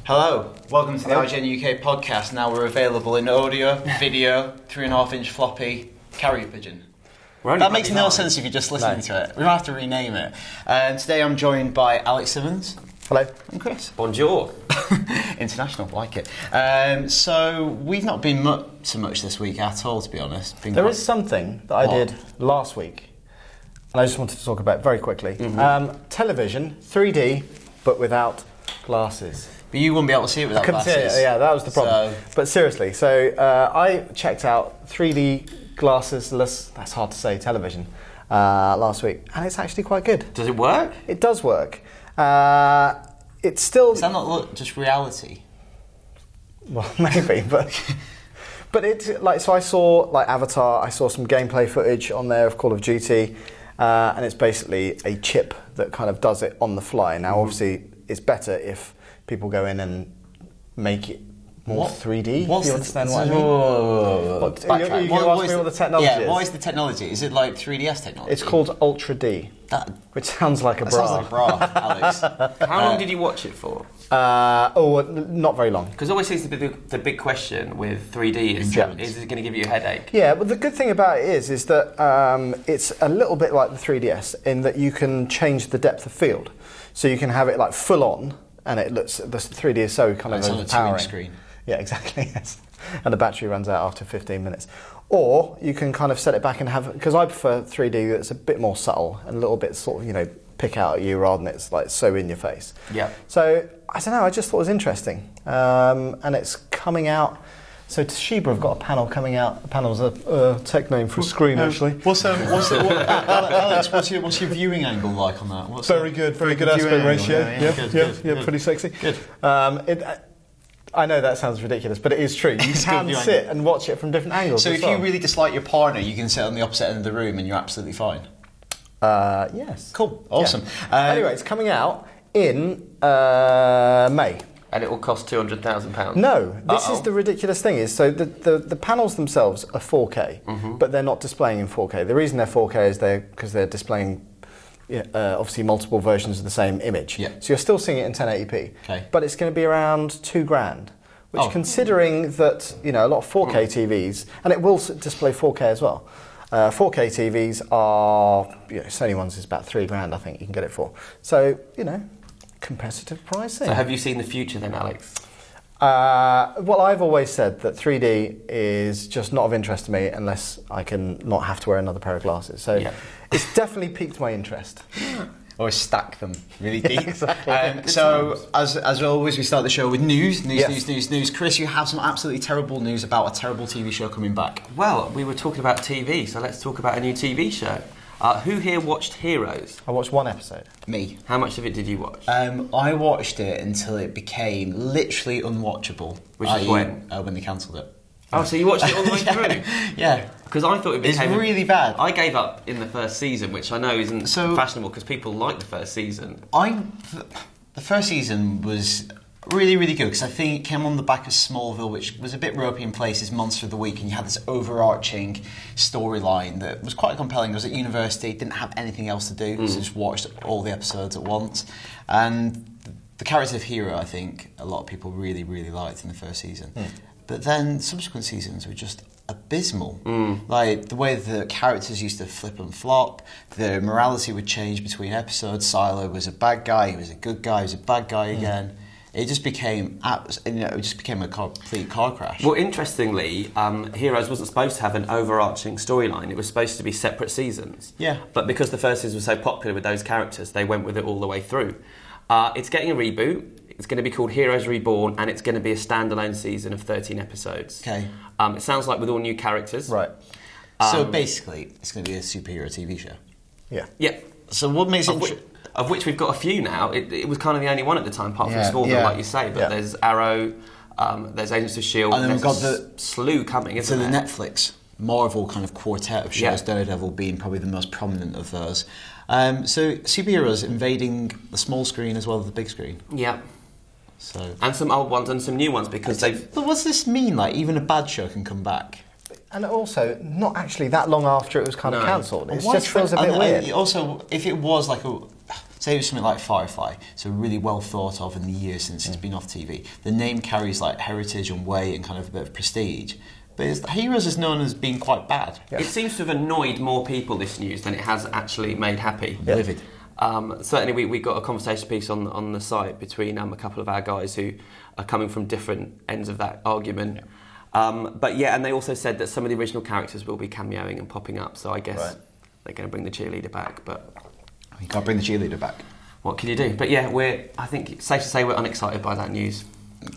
Hello, welcome to the IGN UK podcast. Now we're available in audio, video, 3.5-inch floppy, carrier pigeon. That makes no sense if you're just listening to it. We might have to rename it. Today I'm joined by Alex Simmons. Hello. And Chris. Bonjour. International, like it. So we've not been so much this week at all, to be honest. There is something that I did last week, and I just wanted to talk about very quickly. Television, 3D, but without glasses. But you wouldn't be able to see it without glasses. I couldn't see it, yeah, that was the problem. But seriously, I checked out 3D glassesless, that's hard to say, television last week, and it's actually quite good. Does it work? It does work. It's still... Does that not just reality? Well, maybe, but it's like, so I saw like Avatar, I saw some gameplay footage on there of Call of Duty, and it's basically a chip that kind of does it on the fly. Now, obviously, it's better if people go in and make it more 3D. Do you understand what I mean? You ask me what the technology is. Yeah, what is the technology? Is it like 3DS technology? It's called Ultra D, which sounds like a bra. Sounds like a bra, Alex. How long did you watch it for? Not very long. Because always seems to be the big question with 3D is it going to give you a headache? Yeah, but the good thing about it is that it's a little bit like the 3DS in that you can change the depth of field. So you can have it like full on, and it looks, the 3D is so kind of overpowering. It's on a 2-inch screen. Yeah, exactly, yes. And the battery runs out after 15 minutes. Or you can kind of set it back and have, because I prefer 3D that's a bit more subtle and a little bit sort of, pick out at you rather than it's like so in your face. Yeah. So, I don't know, I just thought it was interesting. And it's coming out, so Toshiba have got a panel coming out. The panel's a tech name for a screen, actually. Alex, what's your viewing angle like on that? Very good aspect ratio. Yeah, pretty sexy. Good. I know that sounds ridiculous, but it is true. You can sit and watch it from different angles. So if you really dislike your partner, you can sit on the opposite end of the room and you're absolutely fine? Yes. Cool. Awesome. Yeah. Anyway, it's coming out in May. And it will cost £200,000. No, this is the ridiculous thing is, so the panels themselves are 4K, but they're not displaying in 4K. The reason they're 4K is because they're displaying obviously multiple versions of the same image. Yeah. So you're still seeing it in 1080p, but it's going to be around £2,000, which considering that a lot of 4K TVs, and it will display 4K as well. 4K TVs are, Sony ones is about £3,000, I think you can get it for. So competitive pricing. So have you seen the future then, Alex? Well, I've always said that 3D is just not of interest to me unless I can not have to wear another pair of glasses. So it's definitely piqued my interest. Or stack them really deep. Exactly. So, as always, we start the show with news. Chris, you have some absolutely terrible news about a terrible TV show coming back. Well, we were talking about TV, so let's talk about a new TV show. Who here watched Heroes? I watched one episode. Me. How much of it did you watch? I watched it until it became literally unwatchable. Which is when? When they cancelled it. Oh, so you watched it all the way through? Yeah. Because I thought it became... It's really bad. I gave up in the first season, which I know isn't fashionable because people like the first season. The first season was really, really good because I think it came on the back of Smallville, which was a bit ropey in places, Monster of the Week, and you had this overarching storyline that was quite compelling. I was at university, didn't have anything else to do, so just watched all the episodes at once. And the character of Hero, I think, a lot of people really, really liked in the first season. But then subsequent seasons were just abysmal. Like the way the characters used to flip and flop, the morality would change between episodes. Silo was a bad guy, he was a good guy, he was a bad guy again. It just became a complete car crash. Well, interestingly, Heroes wasn't supposed to have an overarching storyline. It was supposed to be separate seasons. Yeah. But because the first season was so popular with those characters, they went with it all the way through. It's getting a reboot. It's going to be called Heroes Reborn, and it's going to be a standalone season of 13 episodes. Okay. It sounds like with all new characters. Right. So basically, it's going to be a superhero TV show. Yeah. Yeah. So what makes it... Of which we've got a few now. It was kind of the only one at the time, apart from Smallville, like you say. But there's Arrow, there's Agents of S.H.I.E.L.D. And then we've got the slew coming, isn't there? So the Netflix Marvel kind of quartet of shows, Daredevil being probably the most prominent of those. So superheroes invading the small screen as well as the big screen. Yeah. So and some old ones and some new ones because they've... But what's this mean? Like, even a bad show can come back? And also, not actually that long after it was kind of cancelled. It just feels a bit weird. Also, if it was like a... say it was something like Firefly, so really well thought of in the years since it's been off TV. The name carries like heritage and weight and kind of a bit of prestige. But Heroes is known as being quite bad. Yeah. It seems to have annoyed more people, this news, than it has actually made happy. Yeah. Livid. Certainly, we got a conversation piece on the site between a couple of our guys who are coming from different ends of that argument. But yeah, and they also said that some of the original characters will be cameoing and popping up. So I guess they're going to bring the cheerleader back. But you can't bring the cheerleader back. What can you do? But yeah, I think it's safe to say we're unexcited by that news.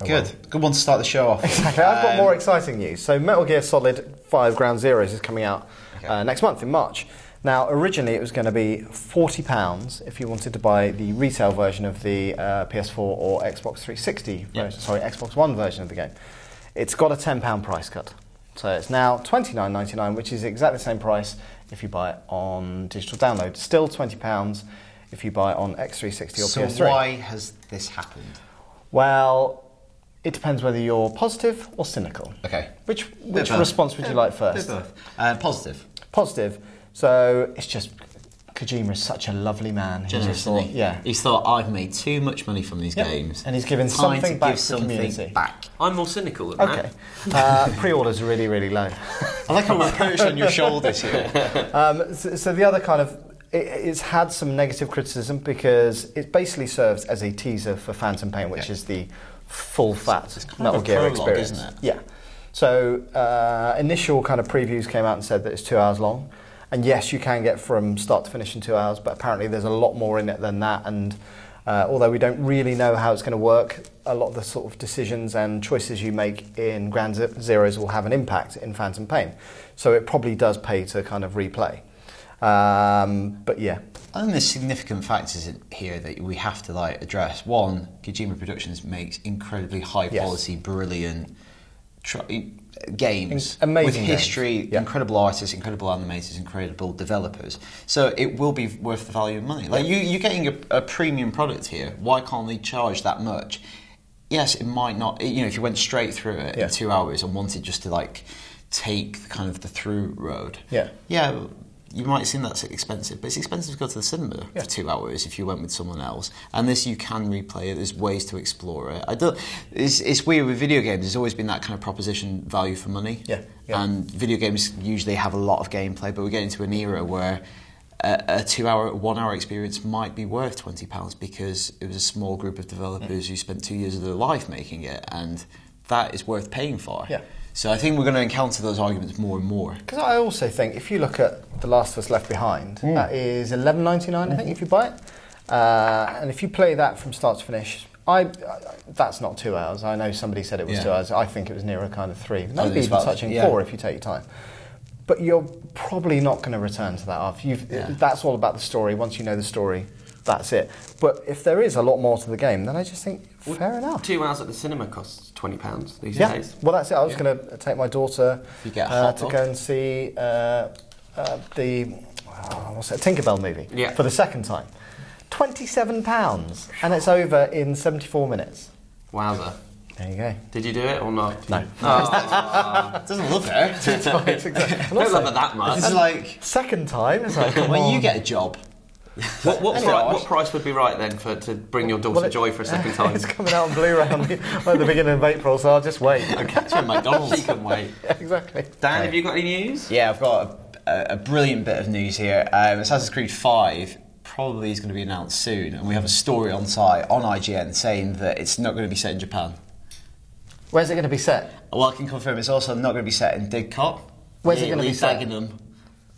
Good one to start the show off. Exactly. I've got more exciting news. So Metal Gear Solid 5 Ground Zeroes is coming out next month in March. Now, originally it was going to be £40 if you wanted to buy the retail version of the PS4 or Xbox 360 version, Xbox One version of the game. It's got a £10 price cut. So it's now $29.99, which is exactly the same price if you buy it on digital download. Still £20 if you buy it on X360 or PS3. So why has this happened? Well, it depends whether you're positive or cynical. Okay. Which response would you like first? Both. Positive. Positive. So it's just Kojima is such a lovely man. Generous, He's thought, I've made too much money from these games, and he's given something back to the community. I'm more cynical than that. Okay. Pre-orders are really, really low. I like how we're perched on your shoulders here. So the other kind of it's had some negative criticism because it basically serves as a teaser for Phantom Pain, which is the full-fat Metal Gear experience, isn't it? Yeah. So initial kind of previews came out and said that it's 2 hours long, and yes, you can get from start to finish in 2 hours, but apparently there's a lot more in it than that. And although we don't really know how it's going to work, a lot of the sort of decisions and choices you make in Ground Zeroes will have an impact in Phantom Pain. So it probably does pay to kind of replay. But yeah, I think there's significant factors here that we have to address. One, Kojima Productions makes incredibly high quality, brilliant games with history, games. Yeah. incredible artists, incredible animators, incredible developers. So it will be worth the value of money. You're getting a premium product here. Why can't they charge that much? Yes, it might not. If you went straight through it in 2 hours and wanted just to take the through road. Yeah. You might seem that's expensive, but it's expensive to go to the cinema for 2 hours if you went with someone else. And this, you can replay it. There's ways to explore it. It's weird with video games. There's always been that kind of proposition value for money. Yeah. And video games usually have a lot of gameplay, but we're getting to an era where a 2 hour, 1 hour experience might be worth £20 because it was a small group of developers who spent 2 years of their life making it, and that is worth paying for. Yeah. So I think we're going to encounter those arguments more and more. Because I also think if you look at The Last of Us Left Behind, that is $11.99 I think if you buy it. And if you play that from start to finish, that's not 2 hours. I know somebody said it was 2 hours. I think it was nearer kind of 3. Maybe even touching 4 if you take your time. But you're probably not going to return to that after that's all about the story. Once you know the story, that's it. But if there is a lot more to the game, then I just think fair enough. 2 hours at the cinema costs £20 these days. Well, that's it. I was going to take my daughter to go and see the Tinkerbell movie for the second time. £27, and it's over in 74 minutes. Wowza. There you go. Did you do it or not? No. Doesn't love it. I don't love it that much. It's second time. It's like, when you get a job. What price would be right then to bring your daughter joy for a second time? It's coming out on Blu-ray at the beginning of April, so I'll just wait. Okay, it's from McDonald's. She can wait. Yeah, exactly. Dan, have you got any news? Yeah, I've got a brilliant bit of news here. Assassin's Creed 5 probably is going to be announced soon, and we have a story on site on IGN saying that it's not going to be set in Japan. Where's it going to be set? Well, I can confirm it's also not going to be set in Didcot. Where's it going to be set?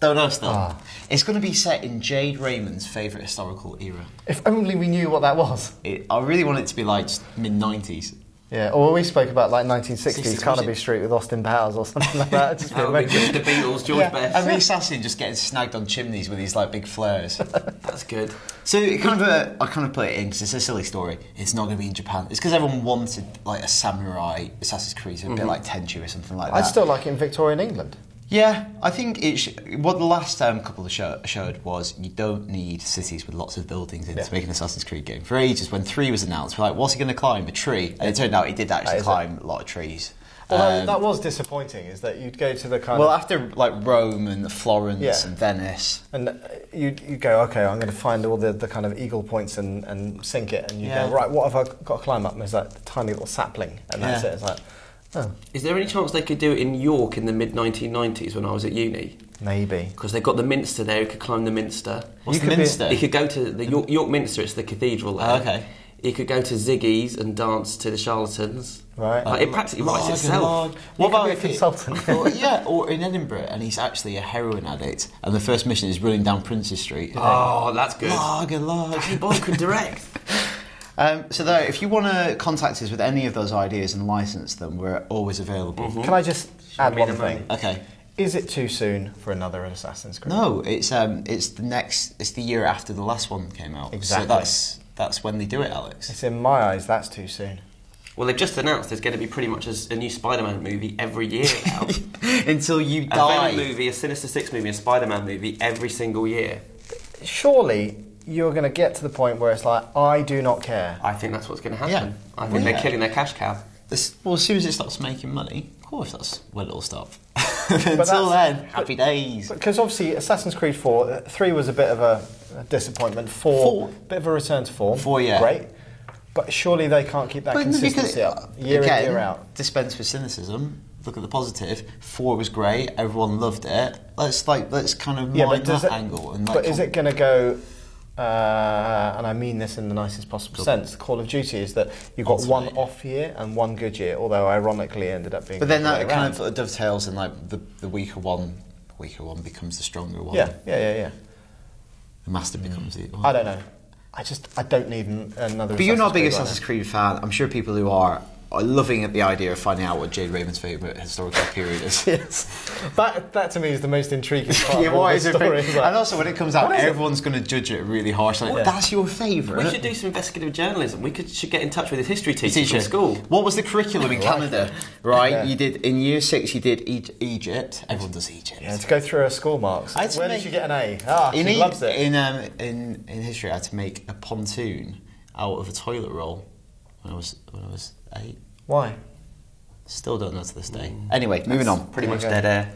Don't know still. It's going to be set in Jade Raymond's favourite historical era. If only we knew what that was. I really want it to be mid-90s. Yeah, or we spoke about 1960s Carnaby Street with Austin Powers or something like that. Just the Beatles, George Best. And the assassin just getting snagged on chimneys with these big flares. That's good. So I kind of put it in because it's a silly story. It's not going to be in Japan. It's because everyone wanted a samurai Assassin's Creed, a bit like Tenchu or something like that. I'd still like it in Victorian England. Yeah, I think what the last couple of showed was you don't need cities with lots of buildings in to make an Assassin's Creed game. For ages, when 3 was announced, we're like, what's he going to climb? A tree? And it turned out he did actually climb a lot of trees. Although that was disappointing, is that you'd go to the kind Well, of... after like Rome and Florence and Venice. And you go, okay, I'm going to find all the kind of eagle points and sink it. And you go, right, what have I got to climb up? And there's that tiny little sapling. And that's it. It's like, oh. Is there any chance they could do it in York in the mid-1990s when I was at uni? Maybe. Because they've got the Minster there, you could climb the Minster. What's the Minster? You could go to the York Minster, it's the cathedral there. Oh, okay. You could go to Ziggy's and dance to the Charlatans. Right. Like, it practically writes itself. What about a consultant? Or in Edinburgh, and he's actually a heroin addict, and the first mission is running down Princes Street. Oh, that's good. Lager. Bob could direct. So though, if you want to contact us with any of those ideas and license them, we're always available. Mm-hmm. Can I just add one thing? Okay. Is it too soon for another Assassin's Creed? No, it's the year after the last one came out. Exactly. So that's when they do it, Alex. It's in my eyes, that's too soon. Well, they've just announced there's going to be pretty much a new Spider-Man movie every year now. Until you A die. Venom movie, a Sinister Six movie, a Spider-Man movie every single year. Surely you're going to get to the point where it's like, I do not care. I think that's what's going to happen. Yeah. I think they're killing their cash cow. As soon as it stops making money, of course that's when it'll stop. Until then, happy days. Because obviously Assassin's Creed 4, 3 was a bit of a disappointment. 4, bit of a return to form. 4, yeah. Great. But surely they can't keep that consistency up year in, year out. Dispense with cynicism. Look at the positive. 4 was great. Everyone loved it. Let's kind of mind that angle. And but is it going to go? And I mean this in the nicest possible sense. Call of Duty is that you've got one off year and one good year. Although ironically ended up being. But then that kind of dovetails in like the weaker one. Weaker one becomes the stronger one. Yeah. The master becomes the. I don't know. I don't need another. But you're not a big Assassin's Creed fan. I'm sure people who are loving at the idea of finding out what Jade Raymond's favourite historical period is. Yes, that to me is the most intriguing part of what the is story. And also when it comes out, everyone's going to judge it really harshly. Like, that's your favourite? We should do some investigative journalism. We should get in touch with his history teacher from school. What was the curriculum in Canada? Right, you did in year 6. You did Egypt. Everyone does Egypt. Yeah, to go through her school marks. Where did you get an A? She loves it. In history, I had to make a pontoon out of a toilet roll when I was 8. Why? Still don't know to this day. Anyway, moving on. Pretty much dead air.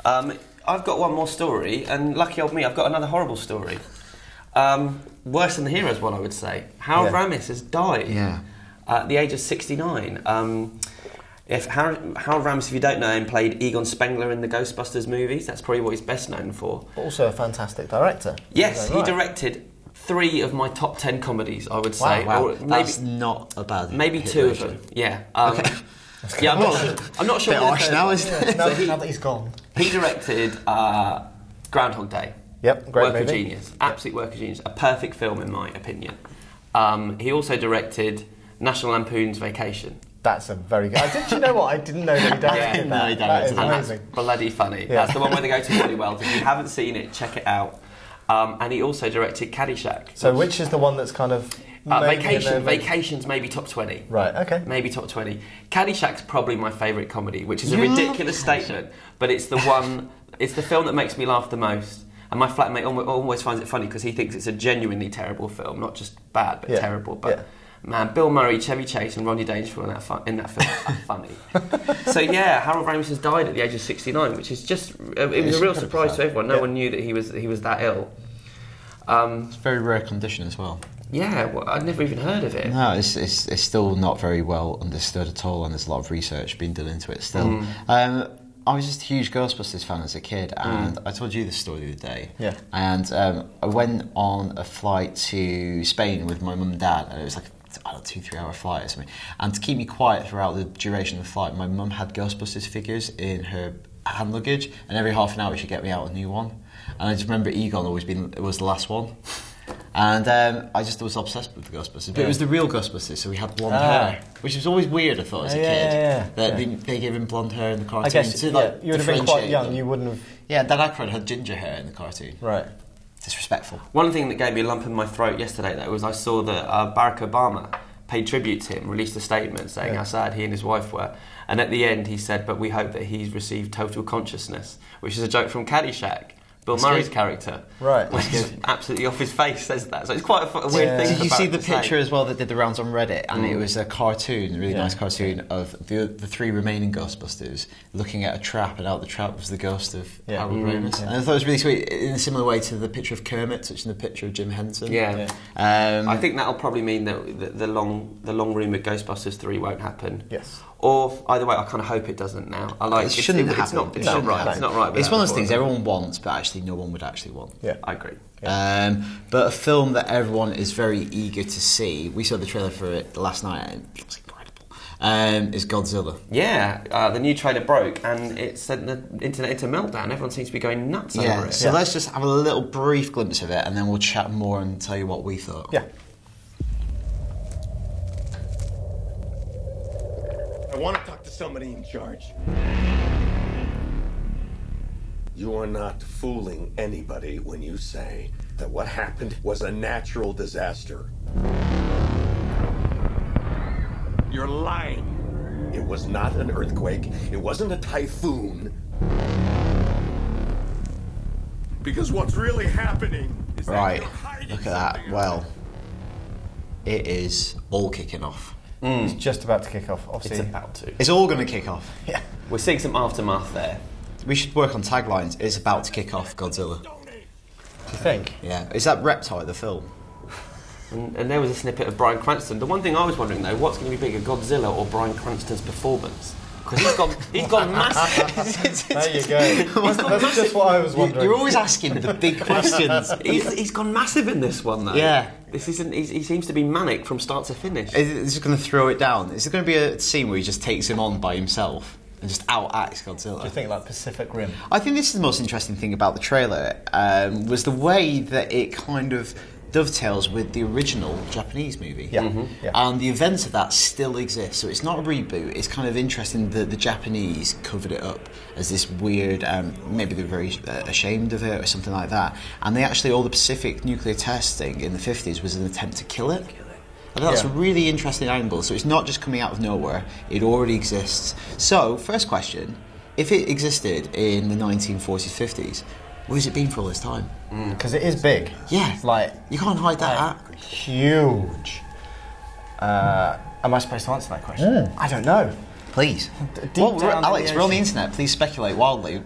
I've got one more story, and lucky old me, I've got another horrible story. Worse than the Heroes one, I would say. Harold Ramis has died at the age of 69. If Harold Ramis, if you don't know him, played Egon Spengler in the Ghostbusters movies. That's probably what he's best known for. Also a fantastic director. Yes, he directed 3 of my top 10 comedies, I would say. Wow. Or That's not a bad maybe 2 of them. Yeah. Yeah, I'm not sure. Bit harsh now, isn't it? Now that he's gone. He directed Groundhog Day. Yep, great Work movie. of genius. Absolute work of genius. A perfect film, in my opinion. He also directed National Lampoon's Vacation. That's a very good. Did you know what? I didn't know that he directed that. That is amazing. That's bloody funny. Yeah. That's the one where they go to Hollywood. If you haven't seen it, check it out. And he also directed Caddyshack. So which is the one that's kind of... Vacation's maybe top 20. Right, okay. Maybe top 20. Caddyshack's probably my favourite comedy, which is a ridiculous statement, but it's the one... It's the film that makes me laugh the most. And my flatmate always finds it funny because he thinks it's a genuinely terrible film, not just bad, but terrible. But man, Bill Murray, Chevy Chase, and Rodney Dangerfield in that film are funny. So yeah, Harold Ramis has died at the age of 69, which is just it was a real surprise to everyone. No one knew that he was that ill. It's a very rare condition as well. Yeah, well, I'd never even heard of it. No, it's still not very well understood at all, and there's a lot of research being done into it still. I was just a huge Ghostbusters fan as a kid, and I told you this story the other day. Yeah. And I went on a flight to Spain with my mum and dad, and it was like a 2-3 hour flight or something. And to keep me quiet throughout the duration of the flight, my mum had Ghostbusters figures in her hand luggage, and every half an hour she'd get me out a new one. And I just remember Egon was the last one. And I just was obsessed with the Ghostbusters. But it was the real Ghostbusters, so he had blonde hair. Which was always weird, I thought, as a kid. That they gave him blonde hair in the cartoon. I guess, you would have been quite young, you wouldn't have... Yeah, Dan Aykroyd had ginger hair in the cartoon. Right. Disrespectful. One thing that gave me a lump in my throat yesterday, though, was I saw that Barack Obama paid tribute to him, released a statement saying how sad he and his wife were. And at the end, he said, but we hope that he's received total consciousness, which is a joke from Caddyshack. Bill That's Murray's good. character, Right. which is absolutely off his face, says that. So it's quite a weird thing. Did you for see Barrett the to say. picture as well that did the rounds on Reddit? And it was a cartoon, a really Yeah. nice cartoon of the three remaining Ghostbusters looking at a trap, and out the trap was the ghost of Harold Ramis. And I thought it was really sweet, in a similar way to the picture of Kermit touching the picture of Jim Henson. Yeah. I I think that'll probably mean that the long rumoured Ghostbusters 3 won't happen. Yes. Or either way, I kind of hope it doesn't now. I like it shouldn't happen. It's not It right. shouldn't happen. It's not right. It's one of those before, things is it? everyone wants, but actually no one would actually want. Yeah. I agree. But a film that everyone is very eager to see, we saw the trailer for it last night and it was incredible, is Godzilla. Yeah, the new trailer broke and it sent the internet into meltdown. Everyone seems to be going nuts over it. So let's just have a little brief glimpse of it and then we'll chat more and tell you what we thought. Yeah. I want to talk to somebody in charge. You are not fooling anybody when you say that what happened was a natural disaster. You're lying. It was not an earthquake. It wasn't a typhoon. Because what's really happening is Right, that you're hiding look at that. something. Well, it is all kicking off. It's just about to kick off. It's Obviously, about to. It's all going to kick off. yeah. We're seeing some aftermath there. We should work on taglines. It's about to kick off, Godzilla. Do you think? Yeah. Is that Reptile, the film? And there was a snippet of Bryan Cranston. The one thing I was wondering though, what's going to be bigger, Godzilla or Bryan Cranston's performance? Because he's gone massive. There you go. That's just what I was wondering. You're always asking the big questions. He's gone massive in this one though. Yeah. This isn't. He seems to be manic from start to finish. Is it going to throw it down? Is it going to be a scene where he just takes him on by himself and just out-acts Godzilla? Do you think like Pacific Rim? I think this is the most interesting thing about the trailer, was the way that it kind of dovetails with the original Japanese movie. Yeah. Yeah. And the events of that still exist. So it's not a reboot. It's kind of interesting that the Japanese covered it up as this weird, maybe they're very ashamed of it or something like that. And they actually, all the Pacific nuclear testing in the 50s was an attempt to kill it. I think that's a really interesting angle. So it's not just coming out of nowhere. It already exists. So, first question, if it existed in the 1940s, 50s, where's it been for all this time? Because it is big. Yeah. Like, You can't hide that. huge. Am I supposed to answer that question? I don't know. Please. Deep Well, down in Alex, the we're on the ocean. internet. Please speculate wildly.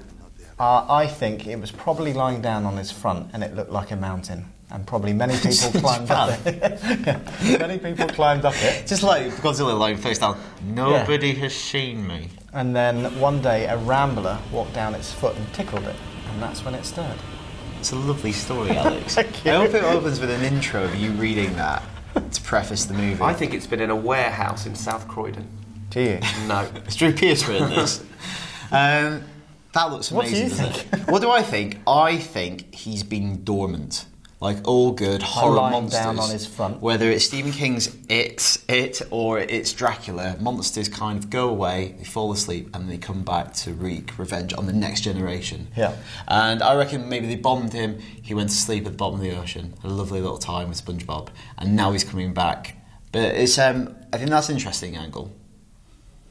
I think it was probably lying down on is front and it looked like a mountain. And probably many people climbed up it. Yeah. Many people climbed up it. Just like Godzilla lying face down. Nobody has seen me. And then one day a rambler walked down its foot and tickled it. And that's when it stirred. It's a lovely story, Alex. Thank you. I hope it opens with an intro of you reading that to preface the movie. I think it's been in a warehouse in South Croydon. Do you? No. It's Drew Pearce written this. That looks amazing, What do you doesn't think? it? What do I think? I think he's been dormant. Like all good horror lying monsters. down on his front. Whether it's Stephen King's It or it's Dracula, monsters kind of go away, they fall asleep, and they come back to wreak revenge on the next generation. Yeah. And I reckon maybe they bombed him, he went to sleep at the bottom of the ocean, had a lovely little time with SpongeBob, and now he's coming back. But it's I think that's an interesting angle.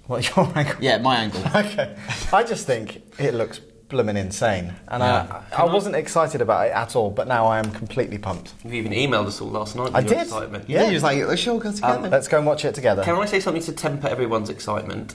What, your angle? Yeah, my angle. Okay. I just think it looks blooming insane. And I wasn't excited about it at all, but now I am completely pumped. You even emailed us all last night with I your did. excitement. Yeah. He was like, let's all go together. Let's go and watch it together. Can I say something to temper everyone's excitement?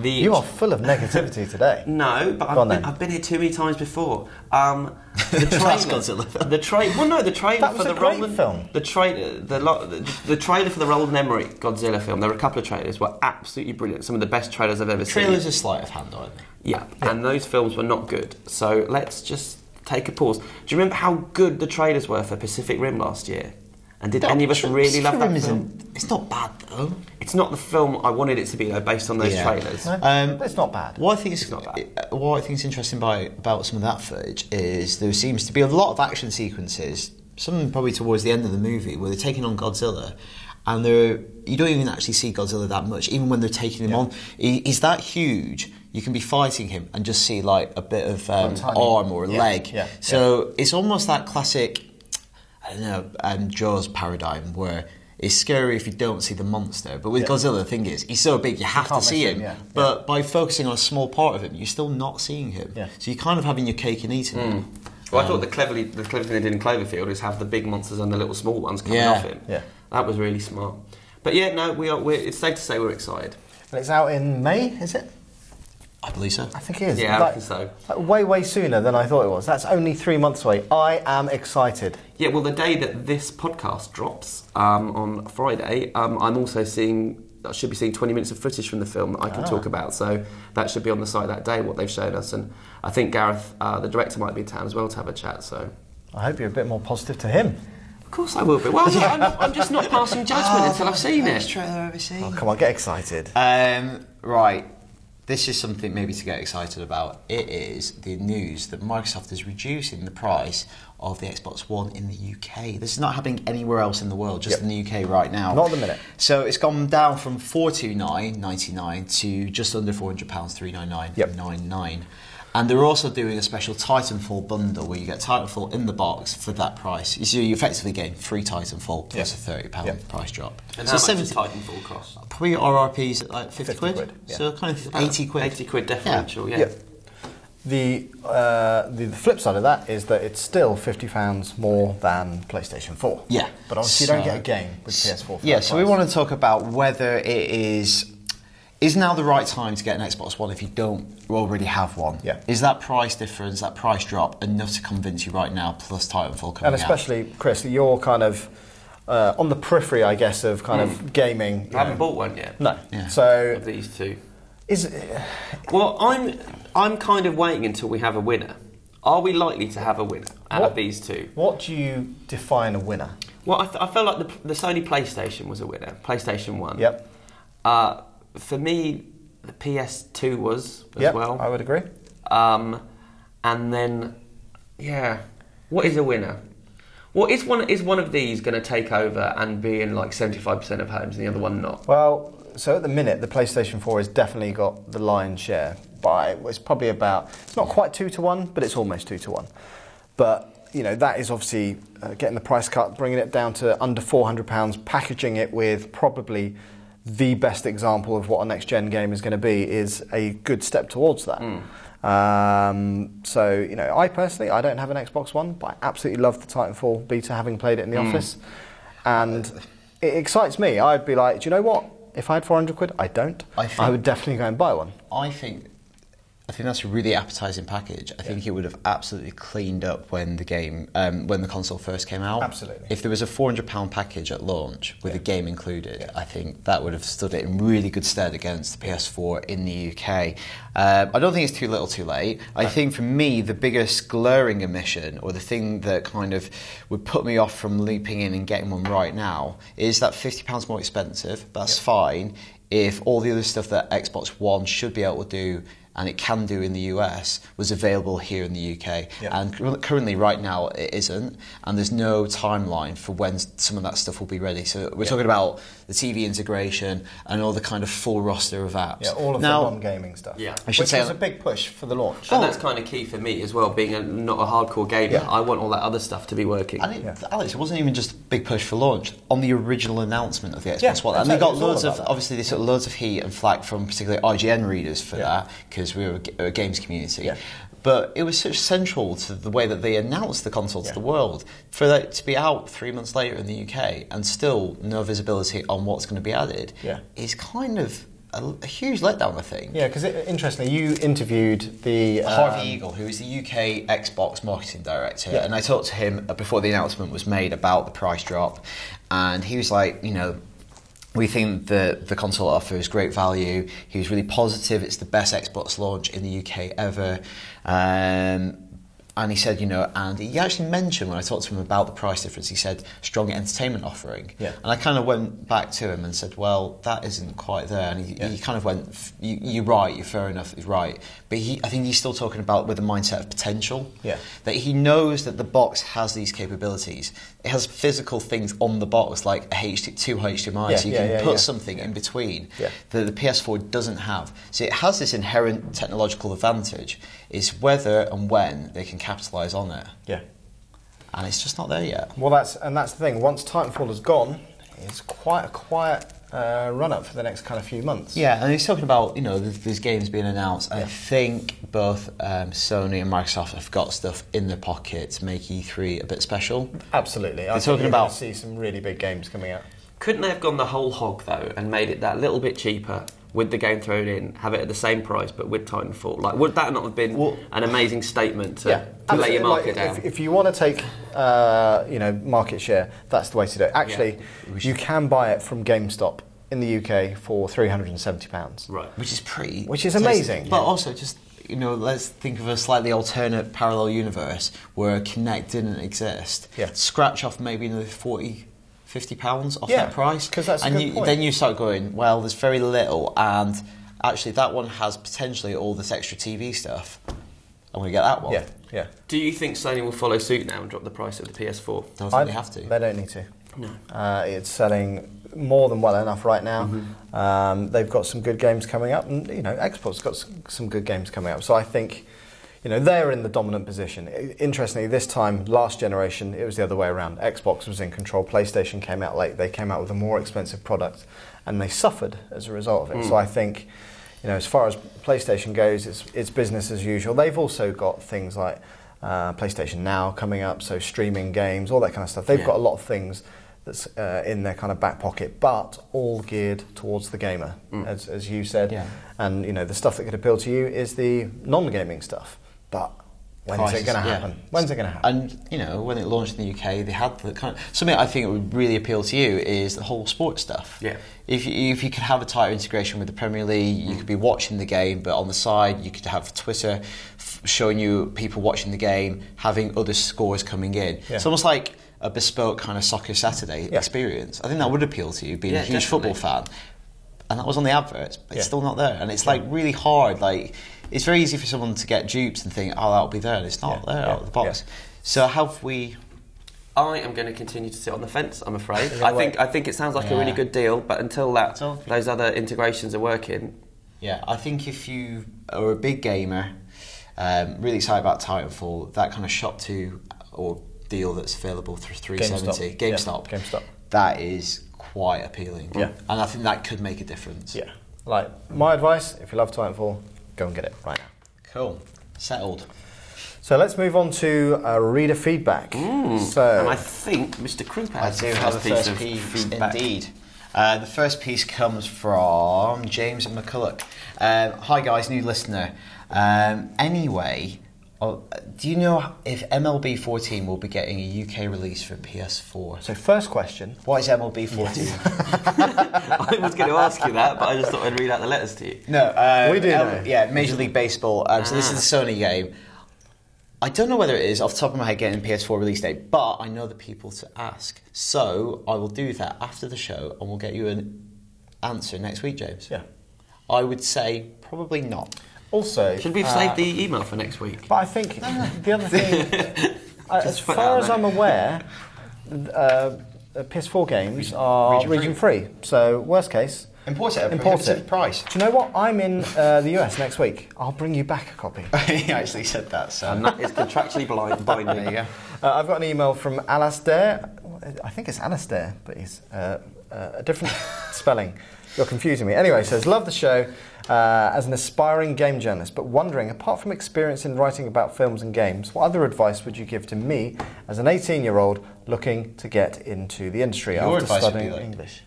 You are full of negativity today. No, but Go on then. I've been here too many times before. The That's trailer, Godzilla. the trailer. Well, no, the trailer That was for a the great Roland film. The trailer, the trailer for the Roland Emmerich Godzilla film. There were a couple of trailers were absolutely brilliant. Some of the best trailers I've ever seen. Trailers are sleight of hand, aren't they? Yeah, and those films were not good. So let's just take a pause. Do you remember how good the trailers were for Pacific Rim last year? And did any of us really love that film? It's not bad though. It's not the film I wanted it to be though, based on those Yeah. trailers. But it's not bad. What I think is not bad. what I think is interesting about some of that footage is there seems to be a lot of action sequences, some probably towards the end of the movie, where they're taking on Godzilla, and you don't even actually see Godzilla that much, even when they're taking him on. He's that huge. You can be fighting him and just see like a bit of arm or a leg. Yeah. So it's almost that classic, I don't know, Jaws paradigm where it's scary if you don't see the monster. But with Godzilla, the thing is, he's so big you have to see him. But by focusing on a small part of him, you're still not seeing him. Yeah. So you're kind of having your cake and eating it. Well, I thought the clever thing they did in Cloverfield is have the big monsters and the little small ones coming off him. Yeah. That was really smart. But yeah, no, it's safe to say we're excited. And it's out in May, is it? I believe so. I think it is. Yeah, I reckon so. Way sooner than I thought it was. That's only 3 months away. I am excited. Yeah, well, the day that this podcast drops, on Friday, I'm also I should be seeing 20 minutes of footage from the film that I can talk about. So that should be on the site that day, what they've shown us. And I think Gareth, the director, might be in town as well to have a chat. So I hope you're a bit more positive to him. Of course I will be. Well, I'm just not passing judgment until I've seen it. Best trailer I've ever seen. Oh, come on, get excited. Right. This is something maybe to get excited about. It is the news that Microsoft is reducing the price of the Xbox One in the UK. This is not happening anywhere else in the world, just in the UK right now. Not at the minute. So it's gone down from $429.99 to just under £400, $399.99. And they're also doing a special Titanfall bundle where you get Titanfall in the box for that price. So you effectively get free Titanfall plus a £30 price drop. And so how much does Titanfall cost? Probably RRP's at like 50 quid. Yeah. So kind of 80 quid. 80 quid differential, yeah. The flip side of that is that it's still £50 more than PlayStation 4. Yeah. But obviously you don't get a game with PS4 for that so we want to talk about whether it is now the right time to get an Xbox One if you don't already have one? Yeah. Is that price difference, that price drop, enough to convince you right now, plus Titanfall coming out? And especially, Chris, you're kind of on the periphery, I guess, of kind of gaming. I haven't bought one yet. No. Yeah. So of these two. Well, I'm kind of waiting until we have a winner. Are we likely to have a winner out of these two? What do you define a winner? Well, I felt like the Sony PlayStation was a winner. PlayStation 1. Yep. For me, the PS2 was as well. I would agree. And then, what is a winner? Well, is one of these going to take over and be in like 75% of homes and the other one not? Well, so at the minute, the PlayStation 4 has definitely got the lion's share. It's probably it's not quite 2 to 1, but it's almost 2 to 1. But, that is obviously getting the price cut, bringing it down to under £400, packaging it with probably the best example of what a next-gen game is going to be is a good step towards that. So, I personally, I don't have an Xbox One, but I absolutely love the Titanfall beta, having played it in the office. And it excites me. I'd be like, do you know what? If I had 400 quid, I don't. I would definitely go and buy one. I think that's a really appetising package. I think it would have absolutely cleaned up when the console first came out. Absolutely. If there was a £400 package at launch with a game included, I think that would have stood it in really good stead against the PS4 in the UK. I don't think it's too little too late. I think for me, the biggest glaring omission, or the thing that kind of would put me off from leaping in and getting one right now, is that £50 more expensive. That's fine if all the other stuff that Xbox One should be able to do and it can do in the US was available here in the UK. And currently, right now, it isn't. And there's no timeline for when some of that stuff will be ready. So we're talking about the TV integration and all the kind of full roster of apps. Yeah, all of the non-gaming stuff. Yeah. Which was a big push for the launch. And that's kind of key for me as well, being not a hardcore gamer. I want all that other stuff to be working. Alex, it wasn't even just a big push for launch. On the original announcement of the Xbox One, and they got loads of heat and flack from particularly IGN readers for that, because we were a games community. But it was such central to the way that they announced the console to the world. For that to be out 3 months later in the UK and still no visibility on what's going to be added is kind of a huge letdown, I think. Yeah, because interestingly, you interviewed the Harvey Eagle, who is the UK Xbox marketing director, and I talked to him before the announcement was made about the price drop, and he was like, we think that the console offers great value. He was really positive. It's the best Xbox launch in the UK ever. And he said, and he actually mentioned when I talked to him about the price difference, he said strong entertainment offering. And I kind of went back to him and said, well, that isn't quite there. And he kind of went, you're right, you're fair enough, he's right. But I think he's still talking about with the mindset of potential. That he knows that the box has these capabilities. It has physical things on the box, like two HDMI, so you can put something in between that the PS4 doesn't have. So it has this inherent technological advantage. It's whether and when they can capitalise on it. And it's just not there yet. Well, that's the thing. Once Titanfall is gone, it's quite a quiet run-up for the next kind of few months. Yeah, and he's talking about, these games being announced. I think both Sony and Microsoft have got stuff in their pocket to make E3 a bit special. Absolutely. I think talking you're about going to see some really big games coming out. Couldn't they have gone the whole hog, though, and made it that little bit cheaper with the game thrown in, have it at the same price, but with Titanfall? Like, would that not have been an amazing statement to lay your market down? If you want to take, market share, that's the way to do it. Actually, you can buy it from GameStop in the UK for £370. Right. Which is amazing. But also, just, let's think of a slightly alternate parallel universe where Kinect didn't exist. Yeah. Scratch off maybe another £40-50 off that price. Because that's a good point. Then you start going, well, there's very little, and actually that one has potentially all this extra TV stuff. I'm going to get that one. Yeah. Do you think Sony will follow suit now and drop the price of the PS4? Don't think they have to. They don't need to. No. It's selling more than well enough right now. Mm-hmm. They've got some good games coming up, and Xbox got some good games coming up. So I think, they're in the dominant position. Interestingly, this time last generation, it was the other way around. Xbox was in control. PlayStation came out late. They came out with a more expensive product, and they suffered as a result of it. So I think, as far as PlayStation goes, it's business as usual. They've also got things like PlayStation Now coming up, so streaming games, all that kind of stuff. They've got a lot of things that's in their kind of back pocket, but all geared towards the gamer, as you said. Yeah. And the stuff that could appeal to you is the non-gaming stuff. But when's it going to happen? Yeah. When's it going to happen? And when it launched in the UK, they had the kind of something I think it would really appeal to you is the whole sports stuff. Yeah. If you could have a tighter integration with the Premier League, you could be watching the game, but on the side you could have Twitter showing you people watching the game, having other scores coming in. Yeah. It's almost like a bespoke kind of Soccer Saturday experience. I think that would appeal to you, being a huge football fan. And that was on the adverts, but it's still not there. And it's really hard. It's very easy for someone to get duped and think, that'll be there. And it's not there out of the box. Yeah. So how have we... I am going to continue to sit on the fence, I'm afraid. I think it sounds like a really good deal, but until those other integrations are working... Yeah, I think if you are a big gamer, really excited about Titanfall, that kind of shop to or deal that's available through 370, GameStop. That is quite appealing. Yeah. And I think that could make a difference. Yeah. My advice, if you love Titanfall, go and get it right now. Cool. Settled. So let's move on to reader feedback. And I think Mr. Krupa has the first piece of feedback. Indeed. The first piece comes from James McCulloch. Hi guys, new listener. Anyway, do you know if MLB 14 will be getting a UK release for PS4? So first question. What is MLB 14? I was going to ask you that, but I just thought I'd read out the letters to you. No. We do know. Yeah, Major League Baseball. So this is the Sony game. I don't know whether it is, off the top of my head, getting a PS4 release date, but I know the people to ask. So I will do that after the show, and we'll get you an answer next week, James. Yeah. I would say probably not. Also... Should we have saved the email for next week? But I think the other thing... as far as I'm aware, PS4 games are region-free. So, worst case... Import it at a prohibitive price. Do you know what? I'm in the US next week. I'll bring you back a copy. He actually said that, so... And that is contractually binding. There you go. I've got an email from Alastair. I think it's Alastair, but he's a different spelling. You're confusing me. Anyway, he says, love the show as an aspiring game journalist, but wondering, apart from experience in writing about films and games, what other advice would you give to me as an 18-year-old looking to get into the industry after studying English?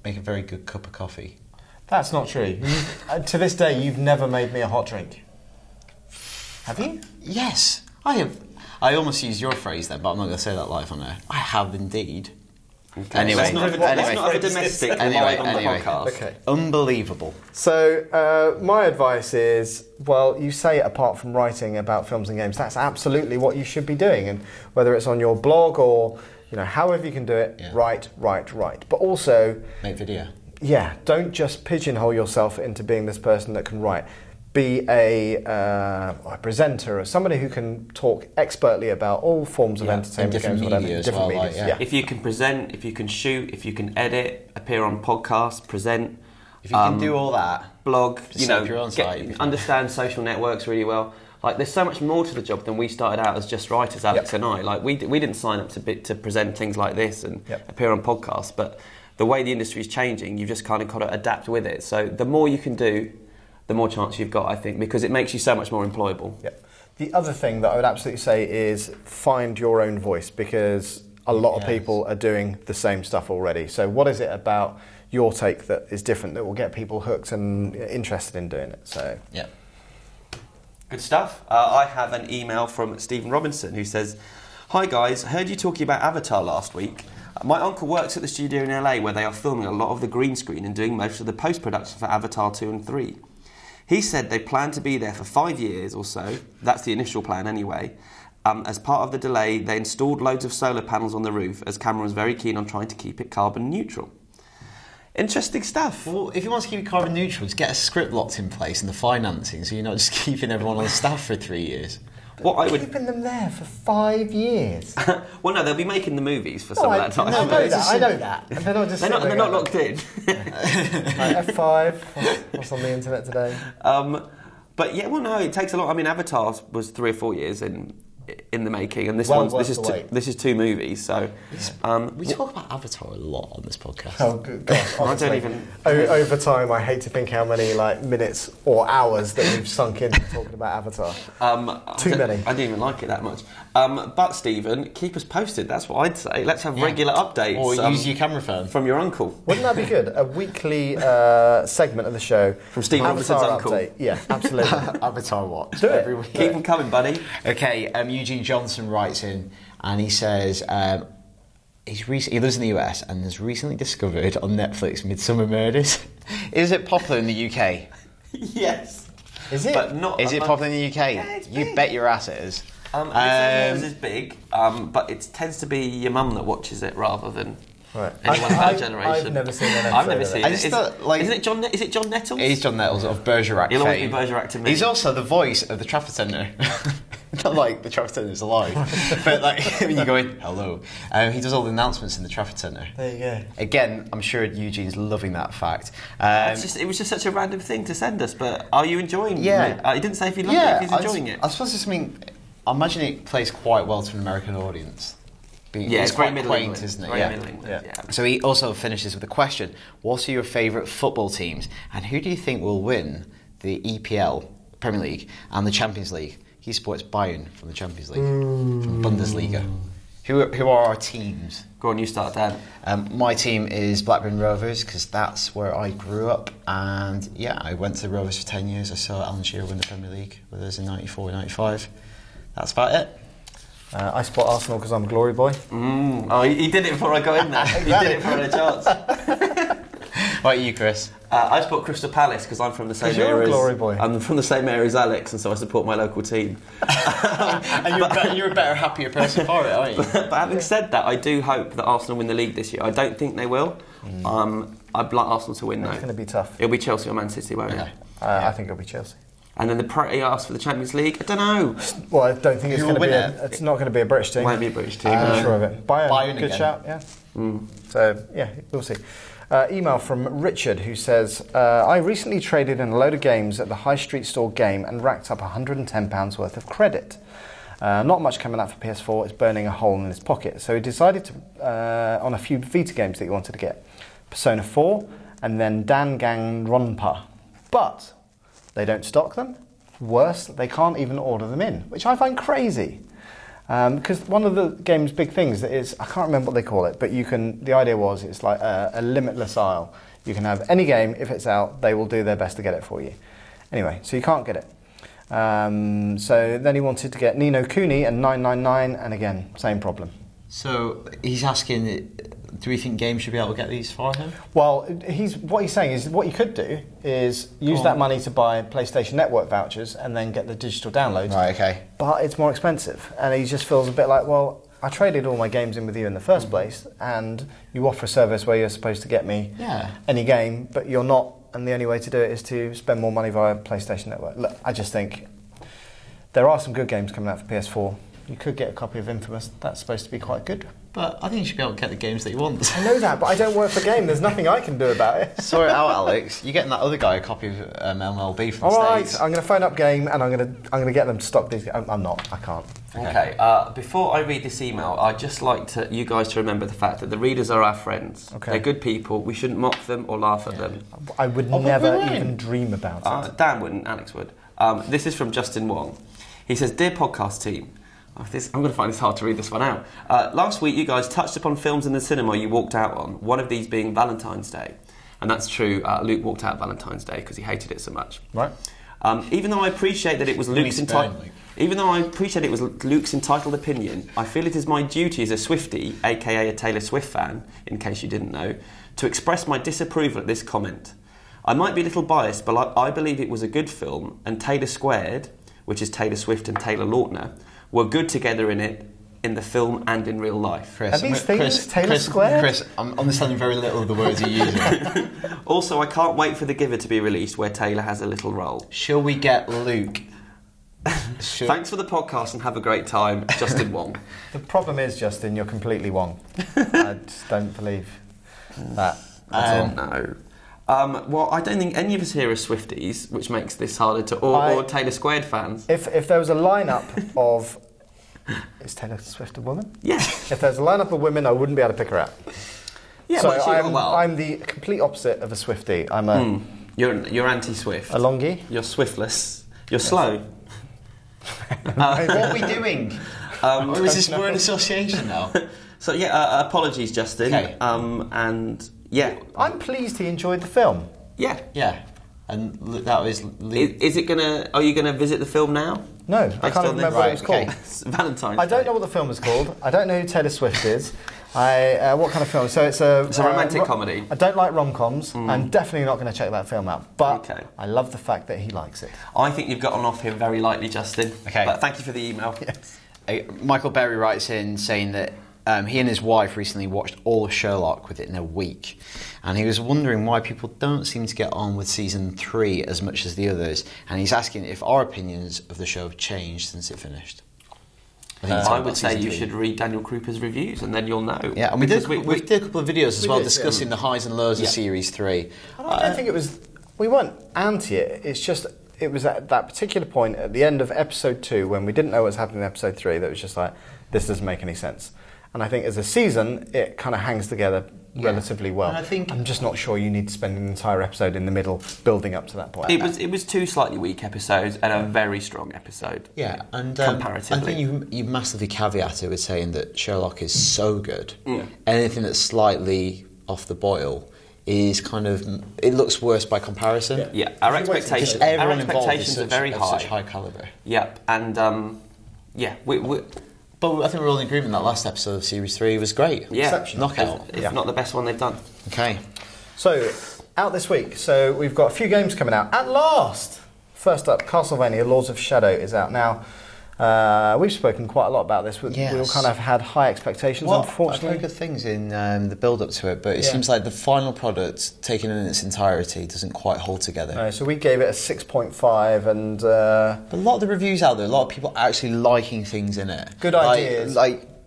Make a very good cup of coffee. That's not true. To this day, you've never made me a hot drink. Have you? Yes, I have. I almost used your phrase then, but I'm not going to say that live on air. I have indeed. Okay. Anyway, let's not have a domestic live on the podcast. Okay. Unbelievable. So, my advice is, well, you say apart from writing about films and games, that's absolutely what you should be doing. And whether it's on your blog or, however you can do it, write. But also... make video. Yeah, don't just pigeonhole yourself into being this person that can write. Be a presenter or somebody who can talk expertly about all forms of entertainment, games, whatever. Different media. If you can present, if you can shoot, if you can edit, appear on podcasts, present. If you can do all that, blog, your own site, understand social networks really well. Like, there's so much more to the job than we started out as just writers, Alex and I. Like, we didn't sign up to present things like this and appear on podcasts, but the way the industry is changing, you've just kind of got to adapt with it. So the more you can do, the more chance you've got, I think, because it makes you so much more employable. Yep. The other thing that I would absolutely say is find your own voice, because a lot of people are doing the same stuff already. So what is it about your take that is different that will get people hooked and interested in doing it? So Good stuff. I have an email from Stephen Robinson who says, "Hi guys, I heard you talking about Avatar last week. My uncle works at the studio in LA where they are filming a lot of the green screen and doing most of the post-production for Avatar 2 and 3. He said they plan to be there for 5 years or so, that's the initial plan anyway. As part of the delay, they installed loads of solar panels on the roof as Cameron was very keen on trying to keep it carbon neutral." Interesting stuff. Well, if you want to keep it carbon neutral, just get a script locked in place and the financing, so you're not just keeping everyone on the staff for 3 years. Keeping them there for 5 years. Well, no, they'll be making the movies for some of that time. I know that. And they're not just they're not locked in. F5, what's on the internet today? But yeah, well, no, it takes a lot. I mean, Avatar was 3 or 4 years in the making, and this is 2 movies. So we talk about Avatar a lot on this podcast. Oh, good gosh! I don't even. Over time, I hate to think how many minutes or hours that we've sunk into talking about Avatar. Too many. I didn't even like it that much. But Stephen, keep us posted. That's what I'd say. Let's have regular updates. Or use your camera phone from your uncle. Wouldn't that be good? A weekly segment of the show from Stephen Robinson's uncle. Update. Yeah, absolutely. Avatar watch every week. Keep them coming, buddy. Okay. Eugene Johnson writes in and he says he lives in the US and has recently discovered on Netflix Midsummer Murders. Is it popular in the UK? Yes. Is it? But not. Is it popular in the UK? Yeah, it's you big. Bet your ass it is. Midsummer Murders is big, but it tends to be your mum that watches it rather than anyone of our generation. I've never seen an episode. I've never seen it. Is it John Nettles? It is John Nettles of Bergerac He'll always fame. be Bergerac to me. He's also the voice of the traffic centre. Not like the traffic centre is alive, but like when you go in, hello. He does all the announcements in the traffic centre. There you go. Again, I'm sure Eugene's loving that fact. It was just such a random thing to send us, but are you enjoying it? He didn't say if he loved it, if he's enjoying it. I suppose it's something, I imagine it plays quite well to an American audience. It's quite very quaint, isn't it? Very Middle England, yeah. So he also finishes with a question: what are your favourite football teams, and who do you think will win the EPL, Premier League, and the Champions League? He supports Bayern from the Champions League, from Bundesliga. Who are our teams? Go on, you start, Dan. My team is Blackburn Rovers, because that's where I grew up, and I went to the Rovers for 10 years. I saw Alan Shearer win the Premier League with us in 94, 95. That's about it. I support Arsenal because I'm a glory boy. He did it before I got in there. He did it before I had a chance. What about you, Chris? I support Crystal Palace because I'm from the same area. You're a glory boy. I'm from the same area as Alex, and so I support my local team. And you're a better, happier person for it, aren't you? But having said that, I do hope that Arsenal win the league this year. I don't think they will. I'd like Arsenal to win, though. It's going to be tough. It'll be Chelsea or Man City, won't it? I think it'll be Chelsea. And then he asked for the Champions League. I don't know. Well, I don't think it's going to be. It's not going to be a British team. Won't be a British team. I'm sure of it. Bayern good again. shout. Yeah. So we'll see. Email from Richard who says, I recently traded in a load of games at the High Street Store game and racked up £110 worth of credit. Not much coming out for PS4, it's burning a hole in his pocket. So he decided to on a few Vita games that he wanted to get. Persona 4 and then Danganronpa. But they don't stock them. Worse, they can't even order them in, which I find crazy. Because one of the game's big things is, I can't remember what they call it, but the idea was it's like a limitless aisle. You can have any game, if it's out, they will do their best to get it for you. Anyway, so you can't get it. So then he wanted to get Ni no Kuni and 999, and again, same problem. So he's asking, do we think games should be able to get these for him? Well, what he's saying is what you could do is use that money to buy PlayStation Network vouchers and then get the digital downloads. Right, okay. But it's more expensive, and he just feels a bit like, well, I traded all my games in with you in the first place, and you offer a service where you're supposed to get me any game, but you're not, and the only way to do it is to spend more money via PlayStation Network. Look, I just think there are some good games coming out for PS4. You could get a copy of Infamous. That's supposed to be quite good. But I think you should be able to get the games that you want. I know that, but I don't work for Game. There's nothing I can do about it. Sort it out, Alex. You're getting that other guy a copy of MLB from the All right, States. I'm going to phone up Game and I'm going to get them to stock these. I'm not. I can't. Okay. Before I read this email, I'd just like you guys to remember the fact that the readers are our friends. Okay. They're good people. We shouldn't mock them or laugh at them. I would never even dream about it. Dan wouldn't. Alex would. This is from Justin Wong. He says, "Dear podcast team." I'm going to find this hard to read this one out. Last week, you guys touched upon films in the cinema you walked out on, one of these being Valentine's Day. And that's true. Luke walked out Valentine's Day because he hated it so much. Right. Even though I appreciate that it was Luke's entitled opinion, I feel it is my duty as a Swiftie, aka a Taylor Swift fan, in case you didn't know, to express my disapproval at this comment. I might be a little biased, but I believe it was a good film, and Taylor Squared, which is Taylor Swift and Taylor Lautner, were good together in it, in the film and in real life. Are these things Taylor Squared? Chris, I'm understanding very little of the words you're using. Also, I can't wait for The Giver to be released, where Taylor has a little role. Shall we get Luke? Thanks for the podcast and have a great time, Justin Wong. The problem is, Justin, you're completely wrong. I just don't believe that. No. Well, I don't think any of us here are Swifties, which makes this harder to... Or Taylor Squared fans. If there was a lineup of... Is Taylor Swift a woman? Yes. If there's a lineup of women, I wouldn't be able to pick her out. Yeah, so well, I'm the complete opposite of a Swiftie. I'm a... You're anti-Swift. A longie? You're Swiftless. You're slow. What are we doing? Or is this word association now? So, yeah, apologies, Justin. Okay. And... Yeah. I'm pleased he enjoyed the film. Yeah. Yeah. And that was... Is it gonna... Are you going to visit the film now? No, I Based can't on even remember this? what it was called. Okay. It's Valentine's I don't Day. know what the film is called. I don't know who Taylor Swift is. What kind of film? So it's a romantic comedy. I don't like rom-coms. I'm definitely not going to check that film out. But Okay. I love the fact that he likes it. I think you've gotten off him very lightly, Justin. Okay. But thank you for the email. Yes. Michael Berry writes in saying that he and his wife recently watched all of Sherlock within a week, and he was wondering why people don't seem to get on with season 3 as much as the others, and he's asking if our opinions of the show have changed since it finished. I would say you should read Daniel Krupa's reviews, and then you'll know. Yeah, and we did a couple of videos as well discussing the highs and lows of Yeah. series 3. I don't think it was... We weren't anti it. It's just... It was at that particular point at the end of episode 2 when we didn't know what was happening in episode 3 that was just like, this doesn't make any sense. And I think as a season, it kind of hangs together relatively well. And I think I'm just not sure you need to spend an entire episode in the middle building up to that point. It was 2 slightly weak episodes and a very strong episode. Yeah, and comparatively. I think you massively caveated with saying that Sherlock is so good. Yeah. Anything that's slightly off the boil is kind of... It looks worse by comparison. Yeah, our expectations are very high. Such high calibre. Yep, and we But I think we're all in agreement that last episode of Series 3 was great. yeah, Exceptional. Knockout. if not the best one they've done. Okay. So, out this week. So, we've got a few games coming out. At last! First up, Castlevania Lords of Shadow is out now. We've spoken quite a lot about this. We all kind of had high expectations, Well, I've unfortunately. heard good things in the build-up to it, but it Yeah. seems like the final product, taken in its entirety, doesn't quite hold together. No, so we gave it a 6.5 and... But a lot of the reviews out there, a lot of people actually liking things in it. Good ideas.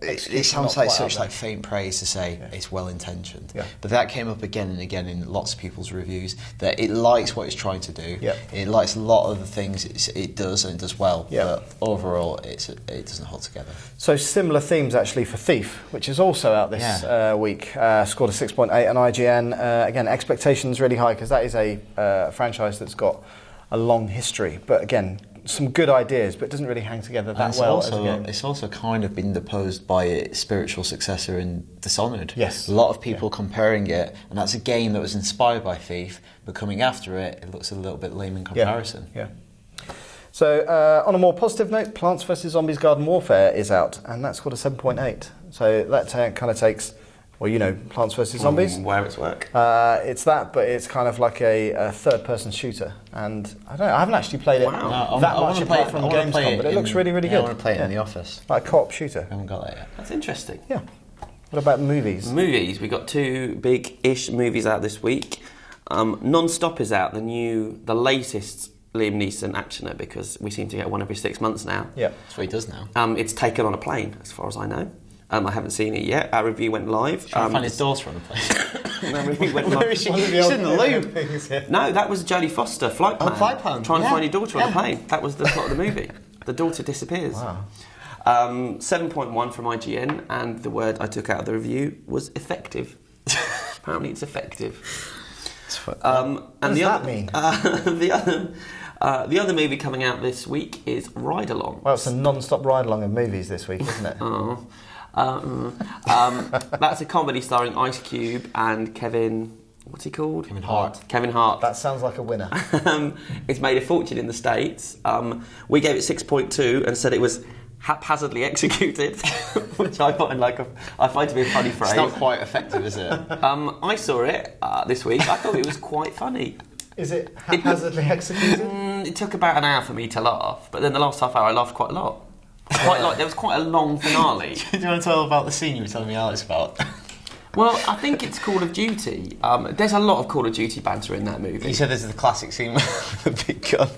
It sounds not like quite such out like faint praise to say it's well intentioned. Yeah. But that came up again and again in lots of people's reviews that it likes what it's trying to do. Yeah. It likes a lot of the things it does and it does well. Yeah. But overall, it doesn't hold together. So similar themes actually for Thief, which is also out this week. Scored a 6.8 on IGN. Again, expectations really high because that is a franchise that's got a long history. But again, some good ideas, but it doesn't really hang together that well as a game. It's also kind of been deposed by its spiritual successor in Dishonored. Yes. A lot of people comparing it, and that's a game that was inspired by Thief, but coming after it, it looks a little bit lame in comparison. Yeah. So, on a more positive note, Plants vs. Zombies Garden Warfare is out, and that's got a 7.8. So that kind of takes, well, you know, Plants vs. Zombies. Where it's work. It's that, but it's kind of like a third-person shooter. And I don't know, I haven't actually played it Wow. that much apart from Gamescom, but it looks really, really good. I want to play it in the office. Like a co-op shooter. I haven't got that yet. That's interesting. Yeah. What about movies? Movies. We got 2 big-ish movies out this week. Non-Stop is out, the latest Liam Neeson actioner, because we seem to get one every 6 months now. Yeah. That's what he does now. It's taken on a plane, as far as I know. I haven't seen it yet. Our review went live. Trying to find his daughter on the plane. Our review went Where live. is she? She's in the loop. No, that was Jodie Foster, Flight Plan. Flight Plan, Trying to yeah. find your daughter on the plane. That was the plot of the movie. The daughter disappears. Wow. 7.1 from IGN, and the word I took out of the review was effective. Apparently it's effective. What does that mean? The other movie coming out this week is Ride Along. Well, it's a non-stop ride-along of movies this week, isn't it? That's a comedy starring Ice Cube and Kevin... What's he called? Kevin Hart. Kevin Hart. That sounds like a winner. It's made a fortune in the States. We gave it 6.2 and said it was haphazardly executed, which I find to be a funny phrase. It's not quite effective, is it? I saw it this week. I thought it was quite funny. Is it haphazardly executed? It took about an hour for me to laugh, but then the last half hour I laughed quite a lot. There was quite a long finale. Do you want to tell about the scene you were telling me, Alex, about? Well, I think it's Call of Duty. There's a lot of Call of Duty banter in that movie. You said this is the classic scene with the big gun.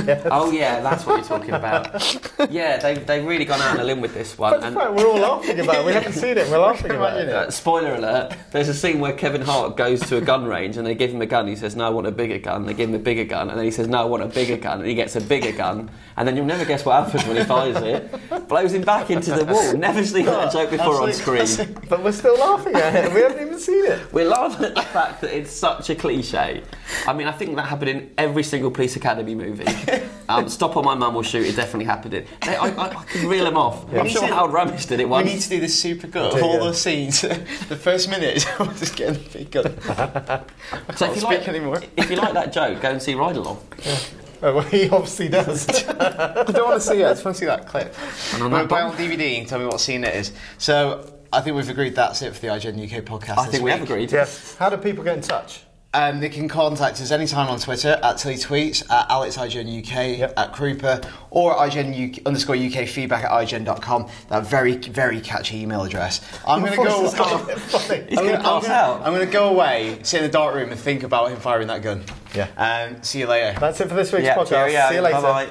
Yes. Oh yeah, that's what you're talking about. Yeah, they've really gone out on a limb with this one. But we're all laughing about it. We haven't seen it. We're laughing about it. Spoiler alert, there's a scene where Kevin Hart goes to a gun range and they give him a gun. He says, no, I want a bigger gun. They give him a bigger gun. And then he says, no, I want a bigger gun. And he gets a bigger gun. And then you'll never guess what happens when he fires it. Blows him back into the wall. Never seen that joke before on screen. But we're still laughing at it. We haven't even seen it. We're laughing at the fact that it's such a cliche. I mean, I think that happened in every single Police Academy movie. Stop or My Mum Will Shoot, it definitely happened in. I can reel them off. Yeah. I'm sure Harold Ramis did it once. We need to do this super good. Of all those scenes, the first minute is just getting the big gun. So if you like that joke, go and see Ride Along. Yeah. Oh, well, he obviously does. I don't want to see it. I just want to see that clip. And on Buy that on DVD and tell me what scene it is. So I think we've agreed that's it for the IGN UK podcast. I think we have agreed. Yes. How do people get in touch? They can contact us anytime on Twitter at TillyTweets, at AlexIGNUK, at Krupa, or at IGN_UK feedback at IGN.com. That very, very catchy email address. I'm going to go. I'm going to go away, sit in the dark room, and think about him firing that gun. Yeah. See you later. That's it for this week's podcast. Cheerio. See you later. Bye-bye.